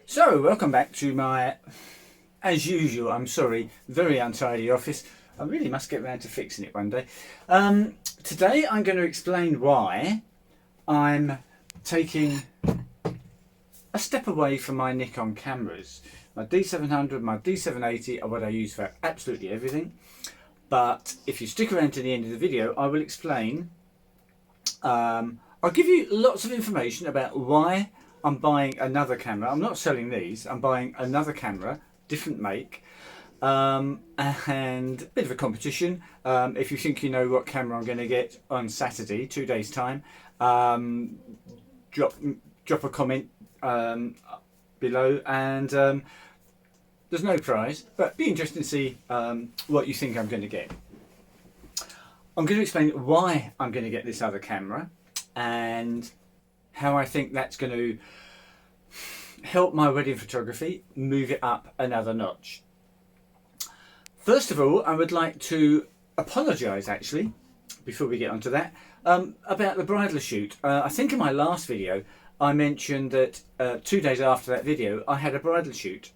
So, welcome back to my, as usual, I'm sorry, very untidy office. I really must get round to fixing it one day. Today I'm going to explain why I'm taking a step away from my Nikon cameras. My D700, my D780 are what I use for absolutely everything. But if you stick around to the end of the video, I will explain. I'll give you lots of information about why I'm buying another camera. I'm not selling these. I'm buying another camera, different make, and a bit of a competition. If you think you know what camera I'm going to get on Saturday, 2 days time, drop a comment below, and there's no prize, but be interested to see what you think I'm going to get. I'm going to explain why I'm going to get this other camera and how I think that's going to help my wedding photography move it up another notch. First of all, I would like to apologise actually, before we get onto that, about the bridal shoot. I think in my last video I mentioned that 2 days after that video I had a bridal shoot.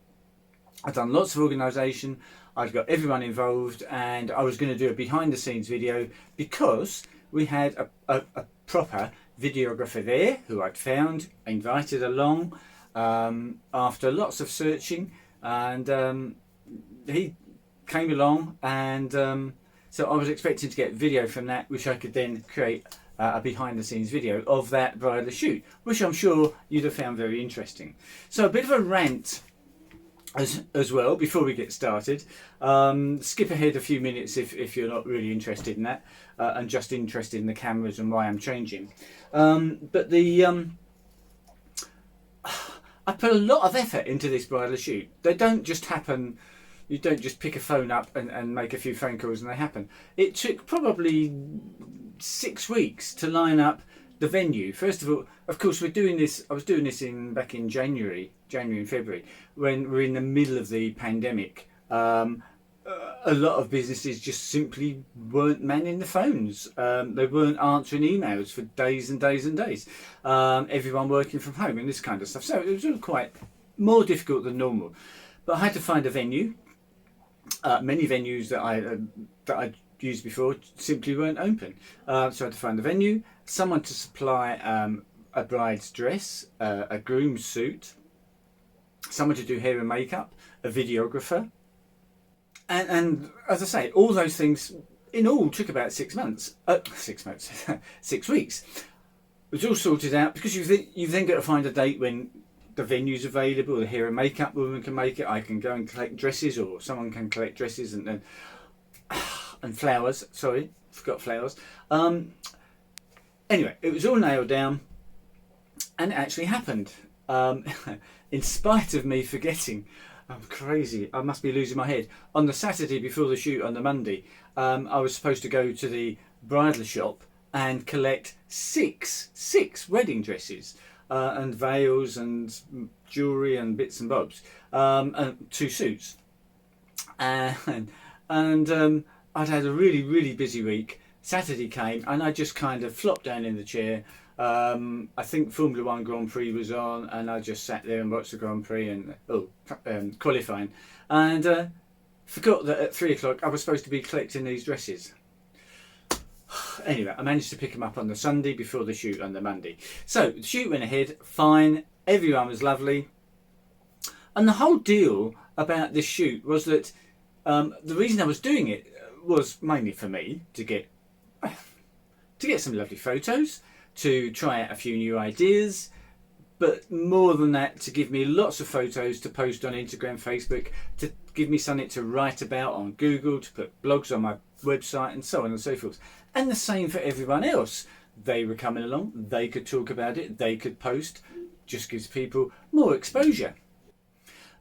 I've done lots of organisation, I've got everyone involved, and I was going to do a behind the scenes video because we had a proper videographer there who I'd found, invited along after lots of searching, and he came along, and so I was expecting to get video from that, which I could then create a behind the scenes video of that bridal shoot, which I'm sure you'd have found very interesting. So a bit of a rant as well before we get started. Skip ahead a few minutes if you're not really interested in that, and just interested in the cameras and why I'm changing. But I put a lot of effort into this bridal shoot. They don't just happen. You don't just pick a phone up and make a few phone calls and they happen. It took probably 6 weeks to line up the venue. First of all, of course, we're doing this. I was doing this back in January and February, when we're in the middle of the pandemic. A lot of businesses just simply weren't manning the phones. They weren't answering emails for days and days and days. Everyone working from home and this kind of stuff. So it was all quite more difficult than normal. But I had to find a venue. Many venues that I'd used before simply weren't open. So I had to find a venue, someone to supply a bride's dress, a groom's suit, someone to do hair and makeup, a videographer, and as I say, all those things in all took about 6 months. 6 months, 6 weeks. It was all sorted out because you've then got to find a date when the venue's available, the hair and makeup woman can make it, I can go and collect dresses, or someone can collect dresses, and then and flowers, sorry, forgot flowers. Anyway, it was all nailed down, and it actually happened. In spite of me forgetting, I'm crazy, I must be losing my head. On the Saturday before the shoot, on the Monday, I was supposed to go to the bridal shop and collect six wedding dresses, and veils and jewellery and bits and bobs, and 2 suits. And I'd had a really busy week. Saturday came and I just kind of flopped down in the chair. I think Formula 1 Grand Prix was on, and I just sat there and watched the Grand Prix and qualifying, and forgot that at 3 o'clock I was supposed to be collecting these dresses. Anyway, I managed to pick them up on the Sunday before the shoot on the Monday. So the shoot went ahead fine, everyone was lovely, and the whole deal about this shoot was that the reason I was doing it was mainly for me to get some lovely photos, to try out a few new ideas, but more than that, to give me lots of photos to post on Instagram, Facebook, to give me something to write about on Google, to put blogs on my website, and so on and so forth. And the same for everyone else. They were coming along, they could talk about it, they could post, just gives people more exposure.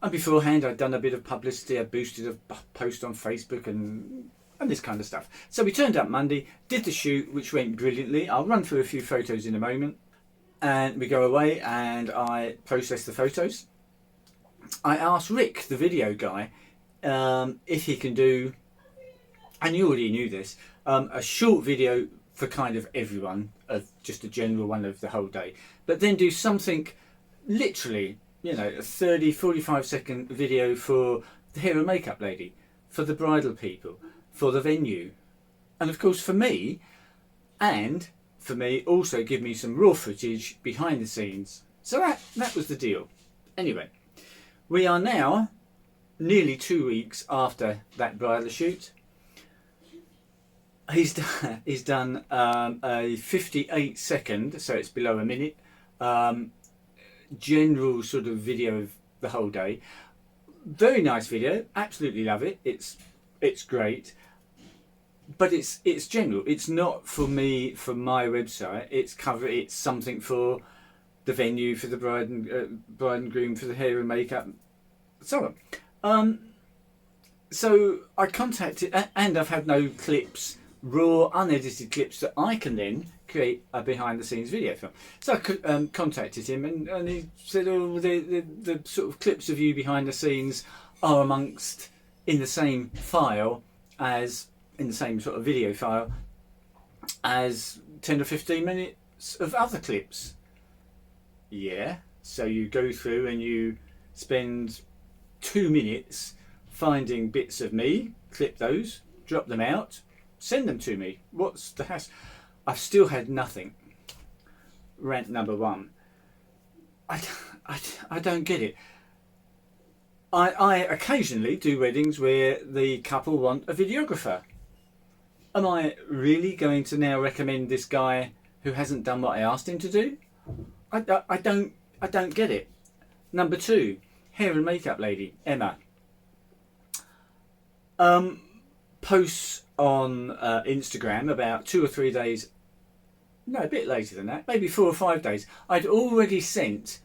And beforehand I'd done a bit of publicity, I boosted a post on Facebook and this kind of stuff. So we turned up Monday, did the shoot, which went brilliantly. I'll run through a few photos in a moment. And we go away and I process the photos. I asked Rick, the video guy, if he can do, and you already knew this, a short video for kind of everyone, of just a general one of the whole day, but then do something literally you know, a 30-45 second video for the hair and makeup lady, for the bridal people, for the venue, and of course for me, and for me also give me some raw footage behind the scenes. So that was the deal. Anyway, we are now nearly 2 weeks after that bridal shoot. He's done a 58 second, so it's below a minute, general sort of video of the whole day. Very nice video, absolutely love it. It's great, but it's general. It's not for me, for my website. It's something for the venue, for the bride and groom, for the hair and makeup, so on. So I contacted, and I've had no clips, raw unedited clips that I can then create a behind the scenes video film. So I contacted him, and he said, oh, the sort of clips of you behind the scenes are amongst in the same file as, in the same sort of video file as 10 or 15 minutes of other clips. Yeah, so you go through and you spend 2 minutes finding bits of me, clip those, drop them out, send them to me. What's the hassle? I've still had nothing. Rant number one. I don't get it. I occasionally do weddings where the couple want a videographer. Am I really going to now recommend this guy who hasn't done what I asked him to do? I don't get it. Number two, hair and makeup lady, Emma. Posts on Instagram about 2 or 3 days, no, a bit later than that, maybe 4 or 5 days. I'd already sent,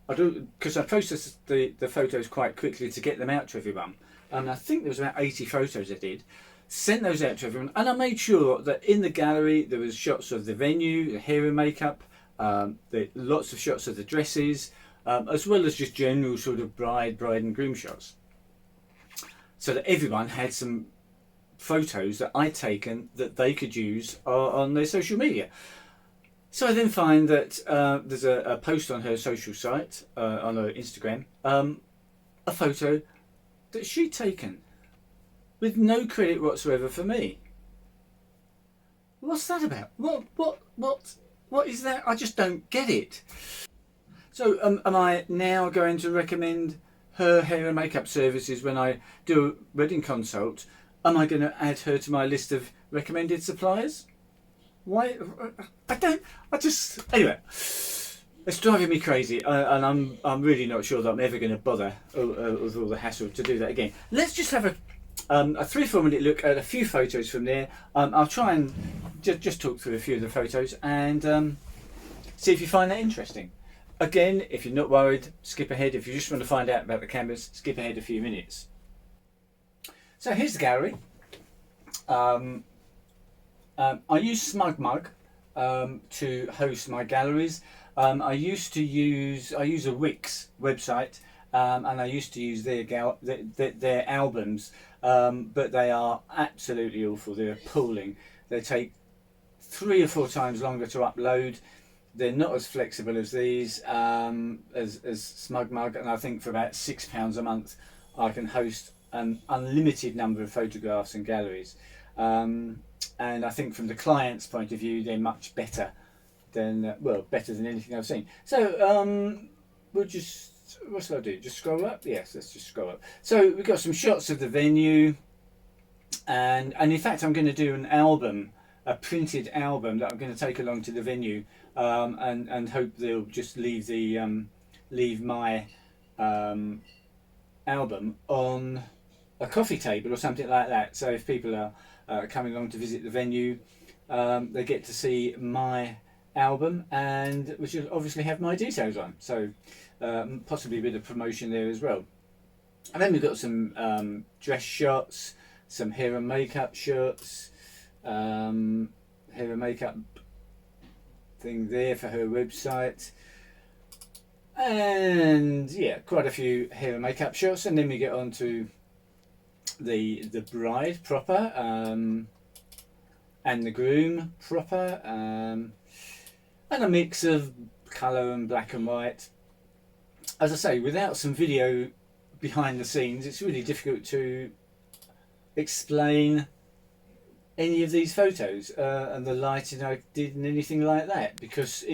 because I processed the photos quite quickly to get them out to everyone, and I think there was about 80 photos I did. Sent those out to everyone, and I made sure that in the gallery there was shots of the venue, the hair and makeup, lots of shots of the dresses, as well as just general sort of bride and groom shots, so that everyone had some photos that I'd taken that they could use on their social media. So I then find that there's a post on her social site, on her Instagram, a photo that she'd taken with no credit whatsoever for me. What's that about? What is that? I just don't get it. So am I now going to recommend her hair and makeup services when I do a wedding consult? Am I going to add her to my list of recommended suppliers? Why? Anyway, it's driving me crazy, and I'm really not sure that I'm ever going to bother with all the hassle to do that again. Let's just have a 3-4 minute look at a few photos from there. I'll try and just talk through a few of the photos and see if you find that interesting. Again, if you're not worried, skip ahead. If you just want to find out about the cameras, skip ahead a few minutes. So here's the gallery. I use SmugMug to host my galleries. I use a Wix website, and I used to use their albums, but they are absolutely awful. They're appalling. They take 3 or 4 times longer to upload. They're not as flexible as these, as SmugMug, and I think for about £6 a month I can host an unlimited number of photographs and galleries. And I think from the client's point of view, they're much better than better than anything I've seen. So we'll just, what shall I do? Just scroll up? Yes, let's just scroll up. So we've got some shots of the venue, and in fact I'm going to do an album, a printed album that I'm going to take along to the venue, and hope they'll just leave my album on a coffee table or something like that. So if people are coming along to visit the venue, they get to see my album, and which will obviously have my details on. So possibly a bit of promotion there as well. And then we've got some dress shots, some hair and makeup shots, hair and makeup thing there for her website, and yeah, quite a few hair and makeup shots. And then we get on to the bride proper, and the groom proper, and a mix of colour and black and white, as I say, without some video behind the scenes, it's really difficult to explain any of these photos and the lighting I did and anything like that, because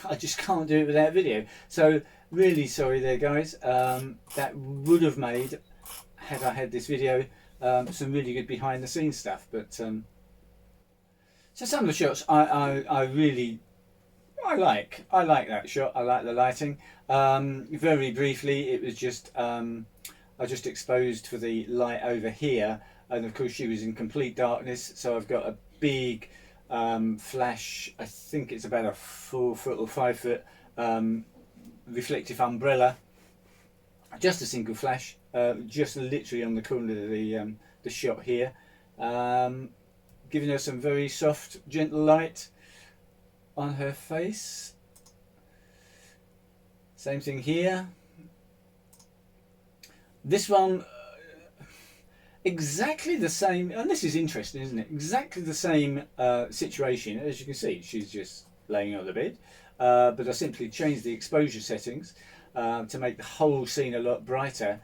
I just can't do it without video. So really sorry there, guys. That would have made, had I had this video, some really good behind the scenes stuff. But so some of the shots I really like that shot. I like the lighting. Very briefly, it was just I just exposed for the light over here, and of course she was in complete darkness, so I've got a big flash. I think it's about a 4 foot or 5 foot reflective umbrella, just a single flash, just literally on the corner of the shot here, giving her some very soft, gentle light on her face. Same thing here. This one, exactly the same, and this is interesting, isn't it? Exactly the same situation. As you can see, she's just laying on the bed, but I simply changed the exposure settings to make the whole scene a lot brighter.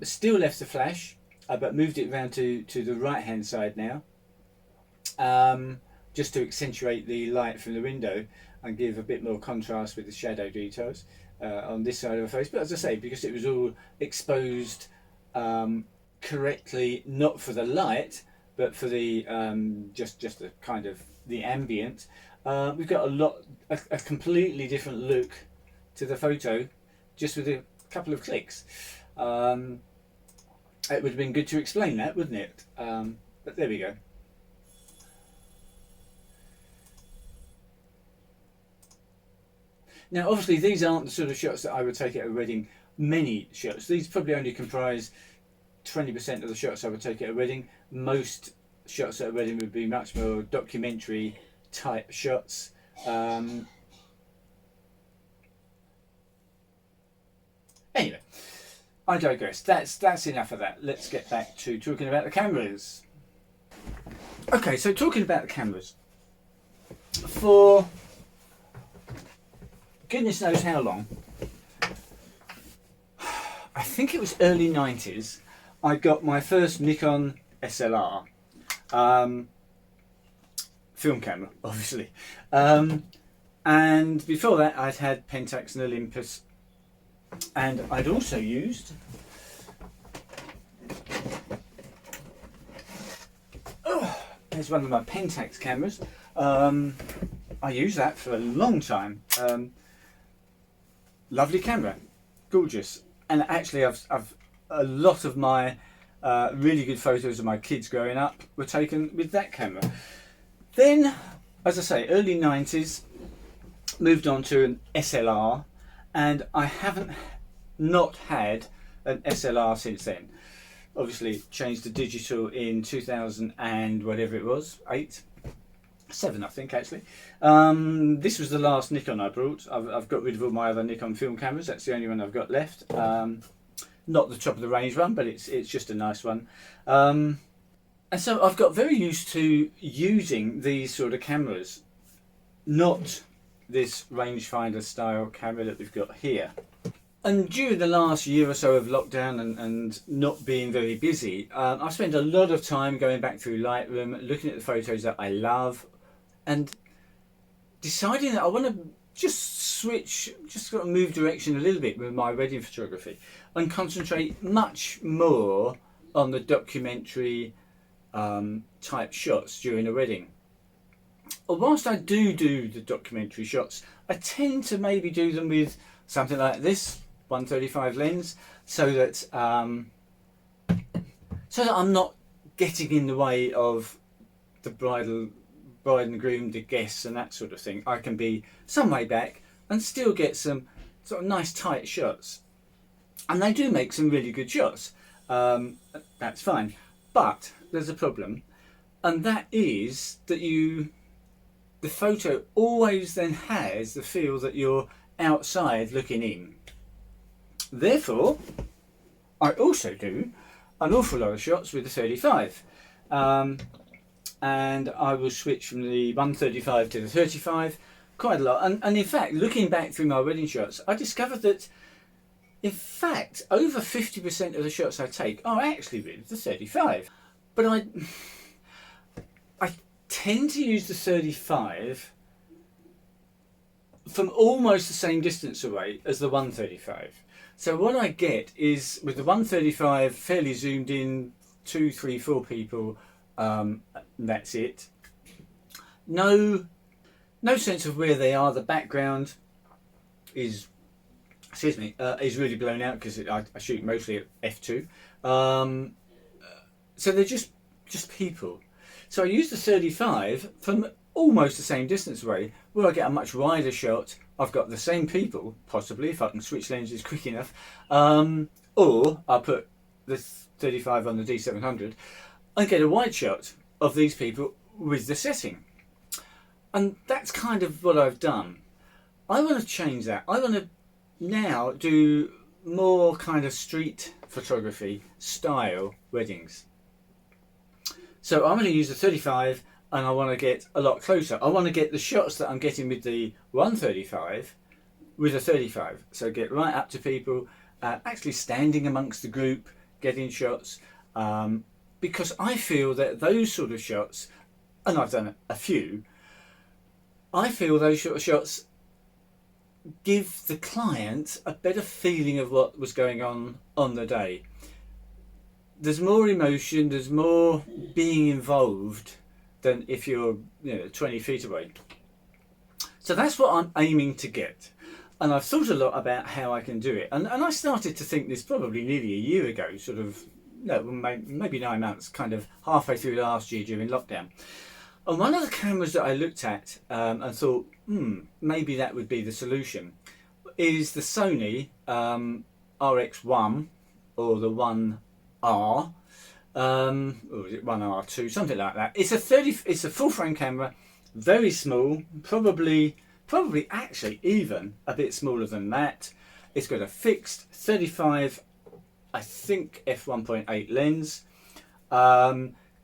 Still left the flash, but moved it around to the right hand side now, just to accentuate the light from the window and give a bit more contrast with the shadow details on this side of her face. But as I say, because it was all exposed correctly, not for the light but for the just the kind of the ambient, we've got a completely different look to the photo just with a couple of clicks. It would have been good to explain that, wouldn't it? But there we go. Now obviously these aren't the sort of shots that I would take at a wedding. Many shots, these probably only comprise 20% of the shots I would take at a wedding. Most shots at a wedding would be much more documentary type shots. Anyway, I digress. That's enough of that. Let's get back to talking about the cameras. Okay, so talking about the cameras, for goodness knows how long, I think it was early 90s, I got my first Nikon SLR film camera, obviously, and before that I'd had Pentax and Olympus, and I'd also used there's one of my Pentax cameras. I used that for a long time. Lovely camera, gorgeous, and actually I've a lot of my really good photos of my kids growing up were taken with that camera. Then, as I say, early 90s, moved on to an SLR, and I haven't not had an SLR since then. Obviously changed to digital in 2000 and whatever it was, 7 I think actually. This was the last Nikon I brought. I've got rid of all my other Nikon film cameras. That's the only one I've got left. Not the top of the range one, but it's just a nice one. And so I've got very used to using these sort of cameras, not this rangefinder style camera that we've got here. And during the last year or so of lockdown and not being very busy, I spent a lot of time going back through Lightroom, looking at the photos that I love, and deciding that I want to just switch, just sort of move direction a little bit with my wedding photography and concentrate much more on the documentary type shots during a wedding. Or whilst I do the documentary shots, I tend to maybe do them with something like this 135 lens, so that I'm not getting in the way of the bride and groom, the guests and that sort of thing. I can be some way back and still get some sort of nice tight shots, and they do make some really good shots. That's fine, but there's a problem, and that is that the photo always then has the feel that you're outside looking in. Therefore, I also do an awful lot of shots with the 35, and I will switch from the 135 to the 35 quite a lot. And in fact, looking back through my wedding shots, I discovered that In fact, over 50% of the shots I take are actually with the 35. But I tend to use the 35 from almost the same distance away as the 135. So what I get is, with the 135 fairly zoomed in, 2, 3, 4 people, that's it. No sense of where they are. The background is, is really blown out because I shoot mostly at f2. So they're just people. So I use the 35 from almost the same distance away, where I get a much wider shot. I've got the same people, possibly, if I can switch lenses quick enough. Or I'll put the 35 on the D700 and get a wide shot of these people with the setting. And that's kind of what I've done. I want to change that. I want to now do more kind of street photography style weddings. So I'm going to use the 35 and I want to get a lot closer. I want to get the shots that I'm getting with the 135 with a 35. So get right up to people, actually standing amongst the group, getting shots. Because I feel that those sort of shots, and I've done a few, I feel those sort of shots give the client a better feeling of what was going on the day. There's more emotion, there's more being involved than if you're 20 feet away. So that's what I'm aiming to get. And I've thought a lot about how I can do it. And I started to think this probably nearly a year ago, sort of, maybe 9 months, kind of halfway through last year during lockdown. And one of the cameras that I looked at and thought, maybe that would be the solution, is the Sony RX1 or the 1R, or is it 1R2, something like that. It's a full frame camera, very small, probably actually even a bit smaller than that. It's got a fixed 35, I think f1.8 lens.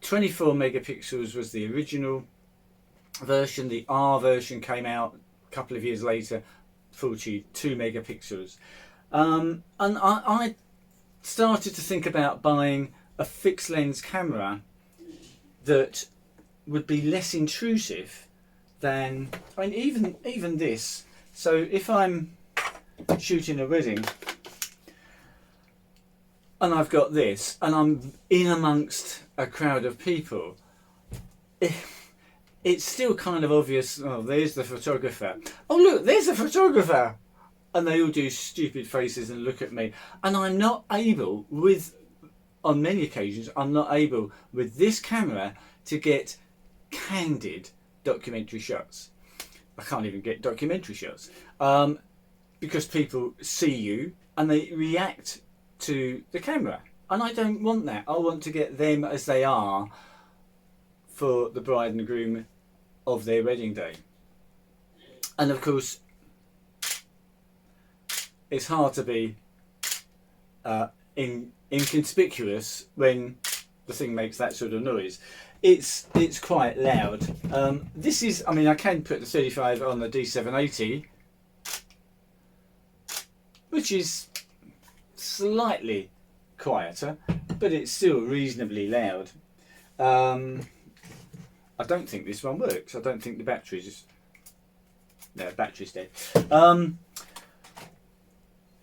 24 megapixels was the original version. The R version came out a couple of years later, 42 megapixels. And I started to think about buying a fixed lens camera that would be less intrusive than, even this. So if I'm shooting a wedding and I've got this and I'm in amongst a crowd of people, it's still kind of obvious. Oh, there's the photographer. Oh look, there's the photographer. And they all do stupid faces and look at me. And I'm not able, on many occasions, I'm not able with this camera to get candid documentary shots. I can't even get documentary shots because people see you and they react to the camera. And I don't want that. I want to get them as they are for the bride and groom of their wedding day. And of course, it's hard to be inconspicuous when the thing makes that sort of noise. It's quite loud. This is, I can put the 35 on the D780, which is slightly quieter, but it's still reasonably loud. I don't think this one works. I don't think the battery's battery's dead.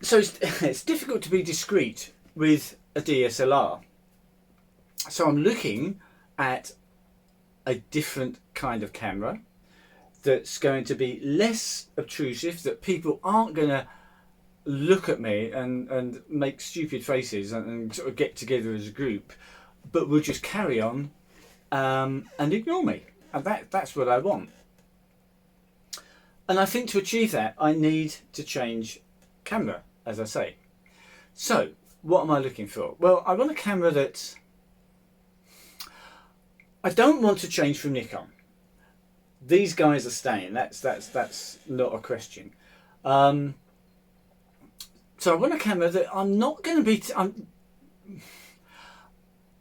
So it's difficult to be discreet with a DSLR. So I'm looking at a different kind of camera that's going to be less obtrusive, that people aren't going to look at me and make stupid faces and sort of get together as a group, but will just carry on and ignore me. And that's what I want. And I think to achieve that, I need to change camera, as I say. So what am I looking for? Well, I want a camera that I don't want to change from Nikon. These guys are staying. That's not a question. So I want a camera that I'm not going to be.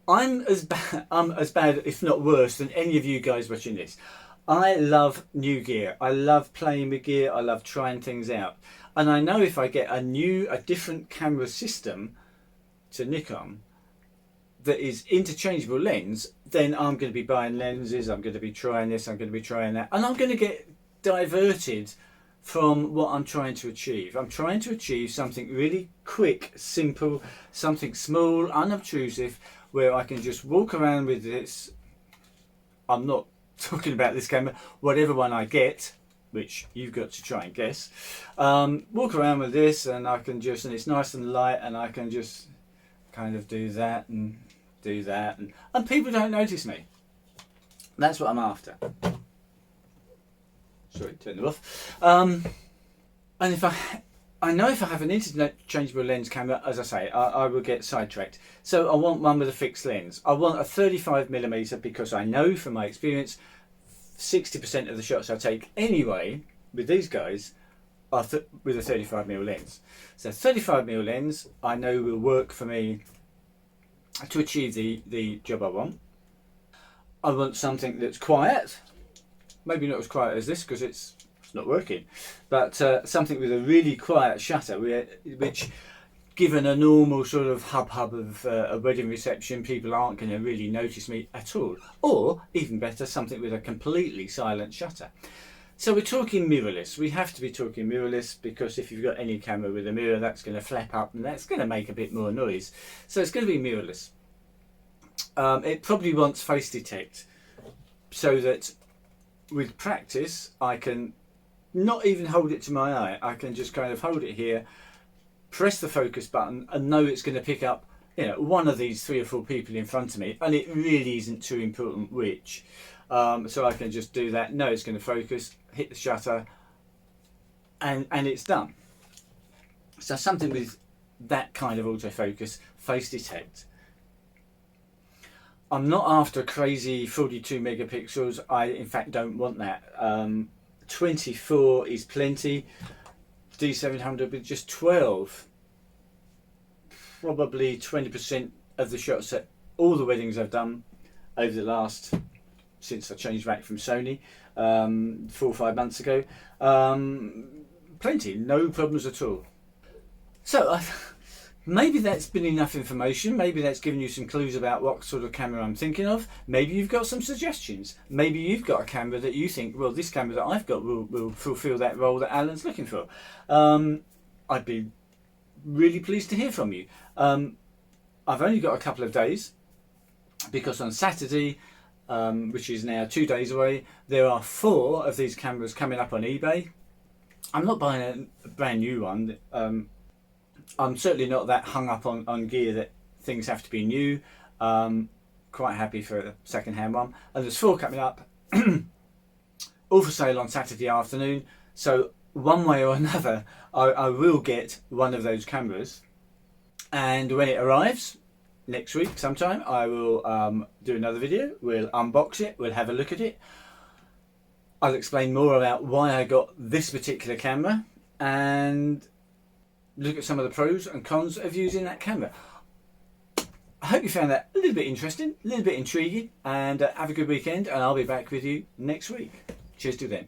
I'm as bad, if not worse, than any of you guys watching this. I love new gear. I love playing with gear. I love trying things out. And I know if I get a different camera system to Nikon that is interchangeable lens, then I'm going to be buying lenses, I'm going to be trying this, I'm going to be trying that, and I'm going to get diverted from what I'm trying to achieve. I'm trying to achieve something really quick, simple, something small, unobtrusive, where I can just walk around with this. I'm not talking about this camera, whatever one I get, which you've got to try and guess. Walk around with this, and I can just, and it's nice and light, and I can just kind of do that and do that, and people don't notice me. That's what I'm after. Sorry, turn it off. And if I know if I have an interchangeable lens camera, as I say, I will get sidetracked. So I want one with a fixed lens. I want a 35mm because I know from my experience 60% of the shots I take anyway with these guys are with a 35mm lens. So 35mm lens I know will work for me to achieve the job I want. I want something that's quiet, maybe not as quiet as this because it's not working, but something with a really quiet shutter, which given a normal sort of hub of a wedding reception, people aren't going to really notice me at all. Or even better, something with a completely silent shutter. So we're talking mirrorless. We have to be talking mirrorless because if you've got any camera with a mirror, that's going to flap up and that's going to make a bit more noise. So it's going to be mirrorless. It probably wants face detect, so that with practice I can not even hold it to my eye. I can just kind of hold it here, press the focus button, and know it's going to pick up, you know, one of these 3 or 4 people in front of me, and it really isn't too important which. So I can just do that, know it's going to focus, hit the shutter, and it's done. So something with that kind of autofocus, face detect. I'm not after crazy 42 megapixels. I in fact don't want that. 24 is plenty. D700 with just 12. Probably 20% of the shots at all the weddings I've done over the last, since I changed back from Sony 4 or 5 months ago. Plenty, no problems at all. So maybe that's been enough information. Maybe that's given you some clues about what sort of camera I'm thinking of. Maybe you've got some suggestions. Maybe you've got a camera that you think, well, this camera that I've got will fulfill that role that Alan's looking for. I'd be really pleased to hear from you. I've only got a couple of days because on Saturday, which is now 2 days away, there are 4 of these cameras coming up on eBay. I'm not buying a brand new one. I'm certainly not that hung up on gear that things have to be new. Quite happy for a second-hand one. And there's 4 coming up, all for sale on Saturday afternoon. So one way or another, I will get one of those cameras. And when it arrives, next week sometime, I will do another video. We'll unbox it, we'll have a look at it. I'll explain more about why I got this particular camera and look at some of the pros and cons of using that camera. I hope you found that a little bit interesting, a little bit intriguing, and have a good weekend, and I'll be back with you next week. Cheers to then.